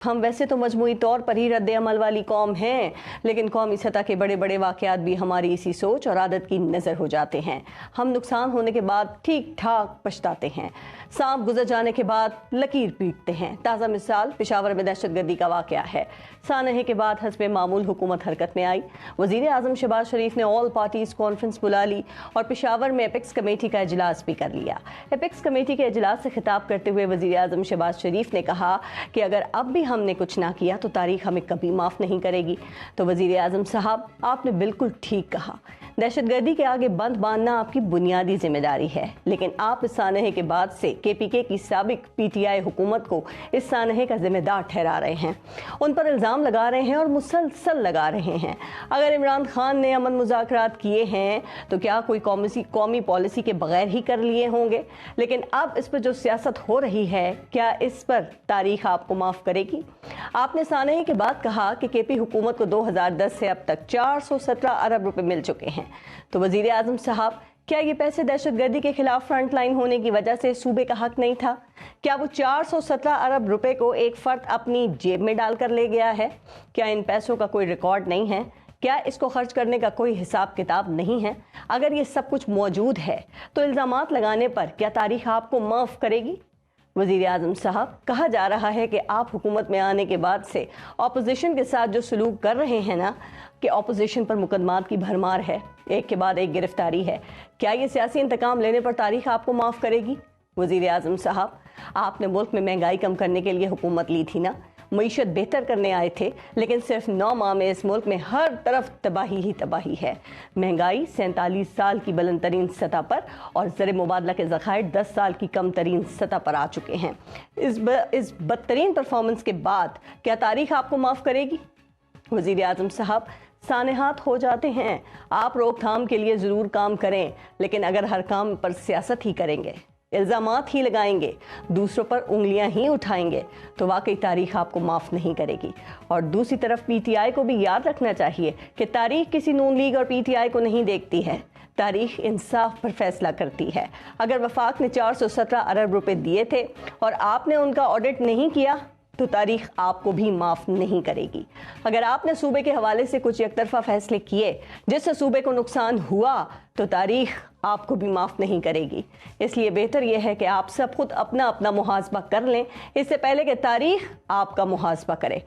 ہم ویسے تو مجموعی طور پر ہی رد عمل والی قوم ہیں، لیکن قومی سطح کے بڑے بڑے واقعات بھی ہماری اسی سوچ اور عادت کی نظر ہو جاتے ہیں۔ ہم نقصان ہونے کے بعد ٹھیک ٹھاک پچھتاتے ہیں، سانپ گزر جانے کے بعد لکیر پیٹتے ہیں۔ تازہ مثال پشاور میں دہشت گردی کا واقعہ ہے۔ سانحے کے بعد حسب معمول حکومت حرکت میں آئی۔ وزیر اعظم شہباز شریف نے آل پارٹیز کانفرنس بلا لی اور پشاور میں ایپیکس کمیٹی کا اجلاس بھی کر لیا۔ ایپیکس کمیٹی کے اجلاس سے خطاب کرتے ہوئے وزیر اعظم شہباز شریف نے کہا کہ اگر اب بھی ہم نے کچھ نہ کیا تو تاریخ ہمیں کبھی معاف نہیں کرے گی۔ تو وزیر اعظم صاحب، آپ نے بالکل ٹھیک کہا، دہشت گردی کے آگے بند باندھنا آپ کی بنیادی ذمہ داری ہے، لیکن آپ اس سانحے کے بعد سے KPK کی سابق PTI حکومت کو اس سانحے کا ذمہ دار ٹھہرا رہے ہیں، ان پر الزام لگا رہے ہیں اور مسلسل لگا رہے ہیں۔ اگر عمران خان نے امن مذاکرات کیے ہیں تو کیا کوئی قومی پالیسی کے بغیر ہی کر لیے ہوں گے؟ لیکن اب اس پر جو سیاست ہو رہی ہے، کیا اس پر تاریخ آپ کو معاف کرے گی؟ آپ نے سانحے کے بعد کہا کہ KP حکومت کو 2010 سے اب تک 417 ارب روپے مل چکے ہیں۔ تو وزیر اعظم صاحب، کیا یہ پیسے دہشت گردی کے خلاف فرنٹ لائن ہونے کی وجہ سے صوبے کا حق نہیں تھا؟ کیا وہ 417 ارب روپے کو ایک فرد اپنی جیب میں ڈال کر لے گیا ہے؟ کیا ان پیسوں کا کوئی ریکارڈ نہیں ہے؟ کیا اس کو خرچ کرنے کا کوئی حساب کتاب نہیں ہے؟ اگر یہ سب کچھ موجود ہے تو الزامات لگانے پر کیا تاریخ آپ کو معاف کرے گی؟ وزیر اعظم صاحب، کہا جا رہا ہے کہ آپ حکومت میں آنے کے بعد سے اپوزیشن کے ساتھ جو سلوک کر رہے ہیں نا، کہ اپوزیشن پر مقدمات کی بھرمار ہے، ایک کے بعد ایک گرفتاری ہے، کیا یہ سیاسی انتقام لینے پر تاریخ آپ کو معاف کرے گی؟ وزیر اعظم صاحب، آپ نے ملک میں مہنگائی کم کرنے کے لیے حکومت لی تھی نا، معیشت بہتر کرنے آئے تھے، لیکن صرف 9 ماہ میں اس ملک میں ہر طرف تباہی ہی تباہی ہے۔ مہنگائی 47 سال کی بلند ترین سطح پر اور زر مبادلہ کے ذخائر 10 سال کی کم ترین سطح پر آ چکے ہیں۔ اس بدترین پرفارمنس کے بعد کیا تاریخ آپ کو معاف کرے گی؟ وزیر اعظم صاحب، سانحات ہو جاتے ہیں، آپ روک تھام کے لیے ضرور کام کریں، لیکن اگر ہر کام پر سیاست ہی کریں گے، الزامات ہی لگائیں گے، دوسروں پر انگلیاں ہی اٹھائیں گے تو واقعی تاریخ آپ کو معاف نہیں کرے گی۔ اور دوسری طرف PTI کو بھی یاد رکھنا چاہیے کہ تاریخ کسی نون لیگ اور PTI کو نہیں دیکھتی ہے، تاریخ انصاف پر فیصلہ کرتی ہے۔ اگر وفاق نے 417 ارب روپے دیے تھے اور آپ نے ان کا آڈٹ نہیں کیا تو تاریخ آپ کو بھی معاف نہیں کرے گی۔ اگر آپ نے صوبے کے حوالے سے کچھ یک طرفہ فیصلے کیے جس سے صوبے کو نقصان ہوا تو تاریخ آپ کو بھی معاف نہیں کرے گی۔ اس لیے بہتر یہ ہے کہ آپ سب خود اپنا محاسبہ کر لیں اس سے پہلے کہ تاریخ آپ کا محاسبہ کرے۔